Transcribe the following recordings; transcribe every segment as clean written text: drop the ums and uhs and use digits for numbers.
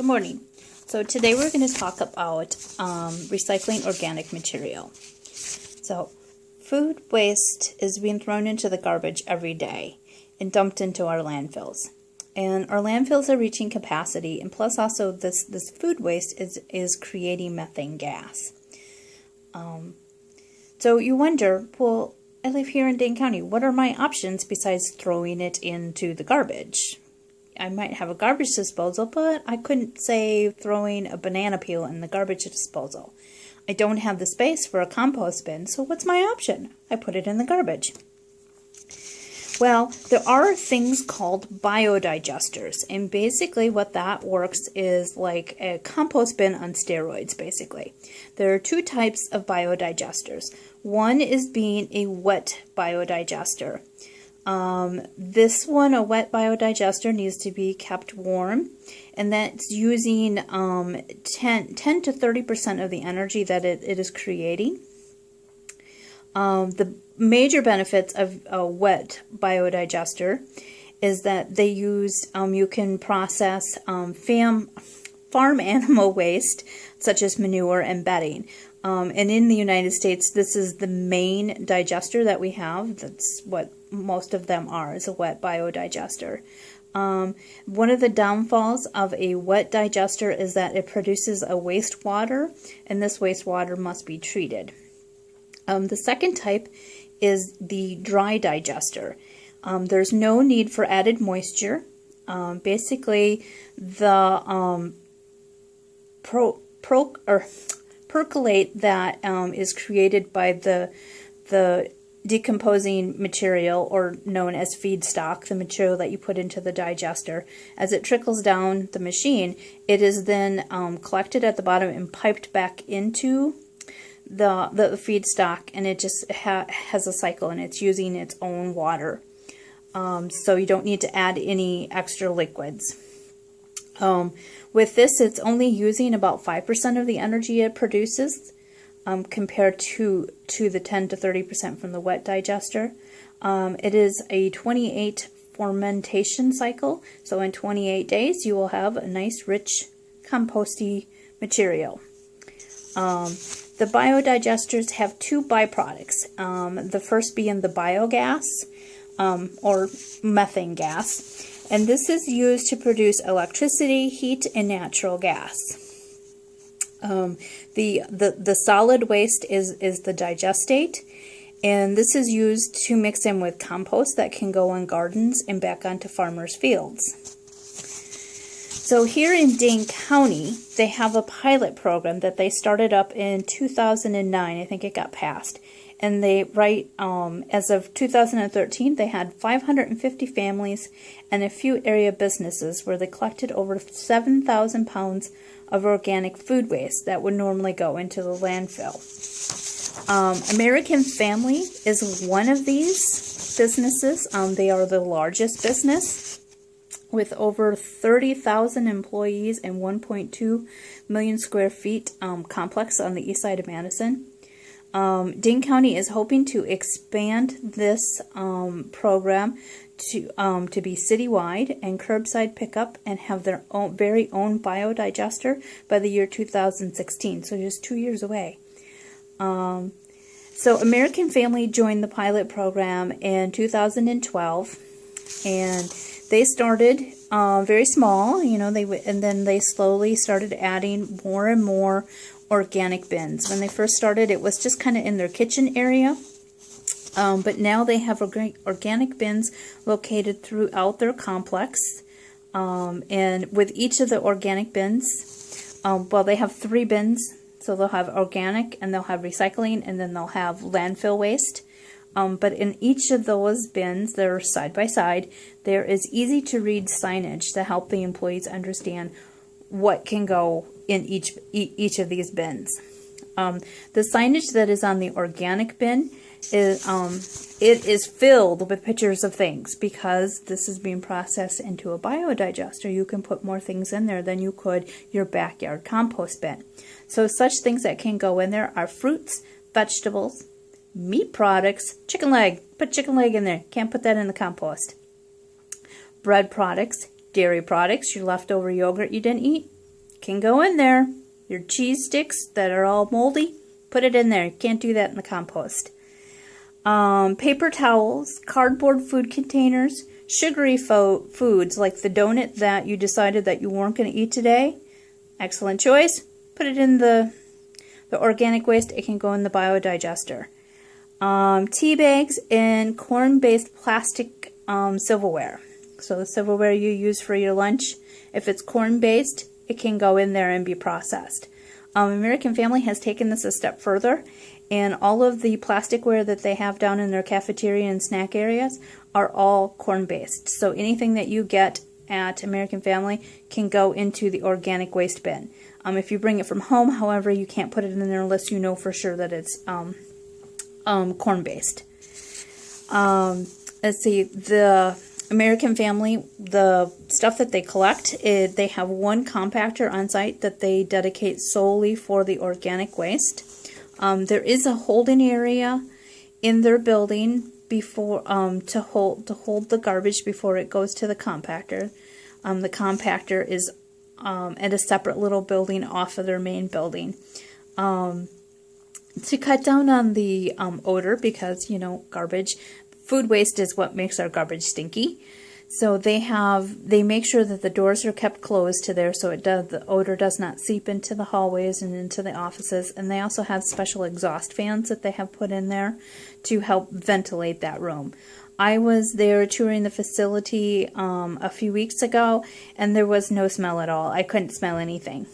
Good morning. So today we're going to talk about recycling organic material. So food waste is being thrown into the garbage every day and dumped into our landfills. And our landfills are reaching capacity, and plus also this food waste is creating methane gas. So you wonder, well, I live here in Dane County. What are my options besides throwing it into the garbage? I might have a garbage disposal, but I couldn't say throwing a banana peel in the garbage disposal. I don't have the space for a compost bin, so what's my option? I put it in the garbage. Well, there are things called biodigesters, and basically what that works is like a compost bin on steroids, basically. There are two types of biodigesters. One is being a wet biodigester. This one, a wet biodigester, needs to be kept warm, and that's using 10 to 30% of the energy that it is creating. The major benefits of a wet biodigester is that they use, you can process farm animal waste, such as manure and bedding. And in the United States, this is the main digester that we have. That's what most of them are, is a wet biodigester. One of the downfalls of a wet digester is that it produces a wastewater, and this wastewater must be treated. The second type is the dry digester. There's no need for added moisture. Basically, the percolate that is created by the decomposing material, or known as feedstock, the material that you put into the digester, as it trickles down the machine, it is then collected at the bottom and piped back into the feedstock, and it just has a cycle, and it's using its own water. So you don't need to add any extra liquids. With this, it's only using about 5% of the energy it produces, compared to the 10 to 30% from the wet digester. It is a 28 fermentation cycle, so in 28 days you will have a nice rich composty material. The biodigesters have two byproducts, the first being the biogas, or methane gas, and this is used to produce electricity, heat, and natural gas. The solid waste is the digestate, and this is used to mix in with compost that can go on gardens and back onto farmers' fields. So here in Dane County, they have a pilot program that they started up in 2009. I think it got passed. And they as of 2013, they had 550 families and a few area businesses where they collected over 7,000 pounds of organic food waste that would normally go into the landfill. American Family is one of these businesses. They are the largest business with over 30,000 employees and 1.2 million square feet complex on the east side of Madison. Dane County is hoping to expand this program to be citywide and curbside pickup, and have their very own biodigester by the year 2016, so just 2 years away. So American Family joined the pilot program in 2012, and they started very small, and then they slowly started adding more and more organic bins. When they first started, it was just kind of in their kitchen area, but now they have organic bins located throughout their complex, and with each of the organic bins, well, they have 3 bins, so they'll have organic, and they'll have recycling, and then they'll have landfill waste. But in each of those bins, they're side by side, there is easy to read signage to help the employees understand what can go in each of these bins. The signage that is on the organic bin is it is filled with pictures of things, because this is being processed into a biodigester. You can put more things in there than you could your backyard compost bin. So such things that can go in there are fruits, vegetables, meat products, chicken leg. Put chicken leg in there. Can't put that in the compost. Bread products, dairy products, your leftover yogurt you didn't eat, can go in there. Your cheese sticks that are all moldy, put it in there. You can't do that in the compost. Paper towels, cardboard food containers, sugary foods like the donut that you decided that you weren't going to eat today. Excellent choice. Put it in the organic waste. It can go in the biodigester. Tea bags and corn-based plastic silverware. So the silverware you use for your lunch, if it's corn-based, it can go in there and be processed. American Family has taken this a step further, and all of the plasticware that they have down in their cafeteria and snack areas are all corn-based. So anything that you get at American Family can go into the organic waste bin. If you bring it from home, however, you can't put it in there unless you know for sure that it's corn-based. Let's see, the American Family, the stuff that they collect, they have one compactor on site that they dedicate solely for the organic waste. There is a holding area in their building before to hold the garbage before it goes to the compactor. The compactor is at a separate little building off of their main building. To cut down on the odor, because, you know, food waste is what makes our garbage stinky. So they make sure that the doors are kept closed to there so the odor does not seep into the hallways and into the offices. And they also have special exhaust fans that they have put in there to help ventilate that room. I was there touring the facility a few weeks ago, and there was no smell at all. I couldn't smell anything.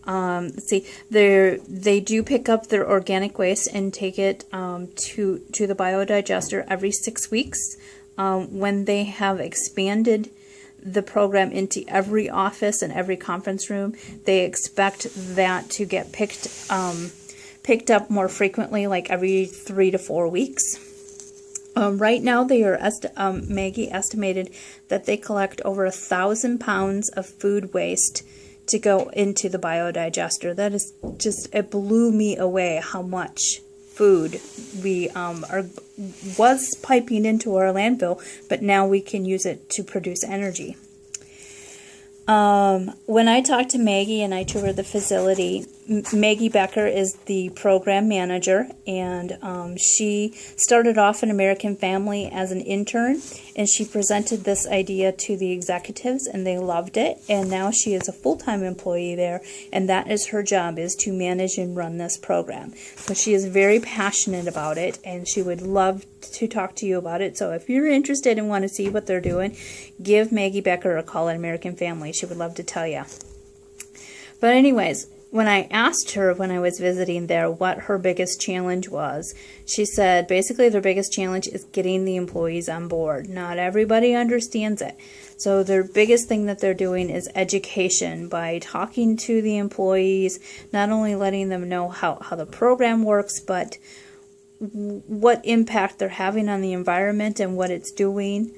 Let's see, they do pick up their organic waste and take it to the biodigester every 6 weeks. When they have expanded the program into every office and every conference room, they expect that to get picked up more frequently, like every 3 to 4 weeks. Right now, they are Maggie estimated that they collect over 1,000 pounds of food waste to go into the biodigester. That is it blew me away how much food we was piping into our landfill, but now we can use it to produce energy. When I talked to Maggie and I toured the facility, Maggie Becker is the program manager, and she started off in American Family as an intern, and she presented this idea to the executives, and they loved it, and now she is a full-time employee there, and that is her job, is to manage and run this program. So she is very passionate about it, and she would love to talk to you about it. So if you're interested and want to see what they're doing, give Maggie Becker a call at American Family. She would love to tell you. But anyways, when I asked her when I was visiting there what her biggest challenge was, she said basically their biggest challenge is getting the employees on board. Not everybody understands it. So their biggest thing that they're doing is education by talking to the employees, not only letting them know how the program works, but what impact they're having on the environment and what it's doing.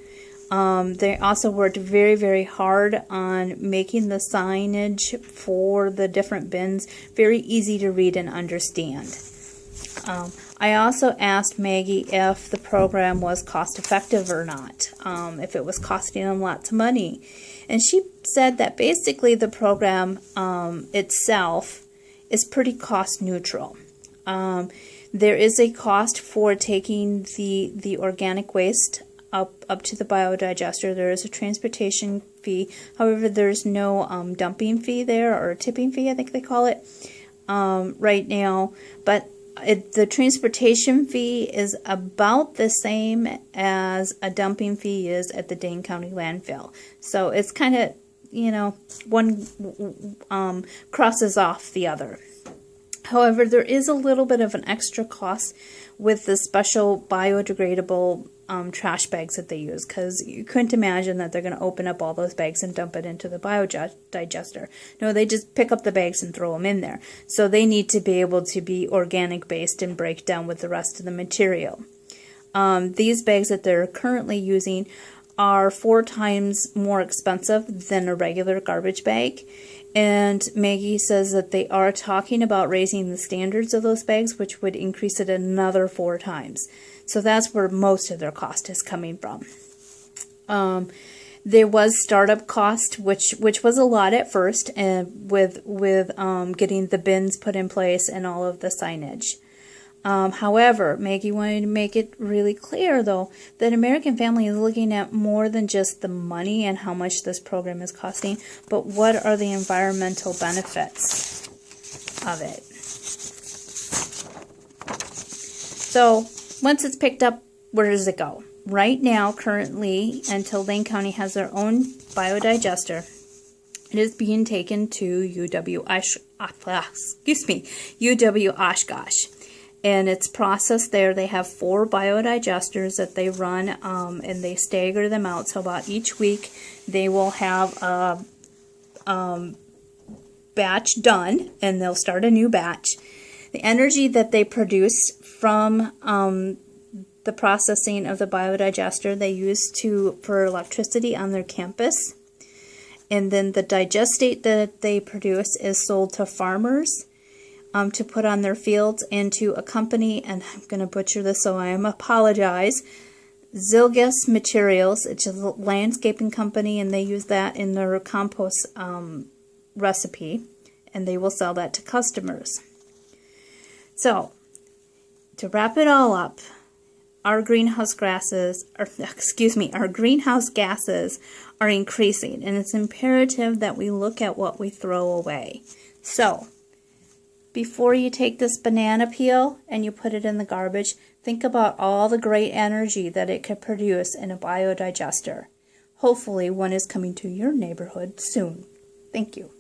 They also worked very, very hard on making the signage for the different bins very easy to read and understand. I also asked Maggie if the program was cost effective or not, if it was costing them lots of money. And she said that basically the program itself is pretty cost neutral. There is a cost for taking the organic waste up to the biodigester. There is a transportation fee. However, there's no dumping fee there, or a tipping fee, I think they call it, right now. But the transportation fee is about the same as a dumping fee is at the Dane County landfill. So it's kind of, you know, one crosses off the other. However, there is a little bit of an extra cost with the special biodegradable trash bags that they use, because you couldn't imagine that they're going to open up all those bags and dump it into the biodigester. No, they just pick up the bags and throw them in there. So they need to be able to be organic based and break down with the rest of the material. These bags that they're currently using are 4 times more expensive than a regular garbage bag. And Maggie says that they are talking about raising the standards of those bags, which would increase it another 4 times. So that's where most of their cost is coming from. There was startup cost, which was a lot at first, and with getting the bins put in place and all of the signage. However, Maggie wanted to make it really clear, though, that American Family is looking at more than just the money and how much this program is costing, but what are the environmental benefits of it. So, once it's picked up, where does it go? Right now, currently, until Lane County has their own biodigester, it is being taken to UW Oshkosh. And it's processed there. They have 4 biodigesters that they run, and they stagger them out. So about each week, they will have a batch done, and they'll start a new batch. The energy that they produce from the processing of the biodigester, they use for electricity on their campus. And then the digestate that they produce is sold to farmers to put on their fields, and to a company, and I'm going to butcher this, so I apologize, Zilgus Materials. It's a landscaping company, and they use that in their compost recipe, and they will sell that to customers. So, to wrap it all up, our greenhouse gases are increasing, and it's imperative that we look at what we throw away. So, before you take this banana peel and you put it in the garbage, think about all the great energy that it could produce in a biodigester. Hopefully one is coming to your neighborhood soon. Thank you.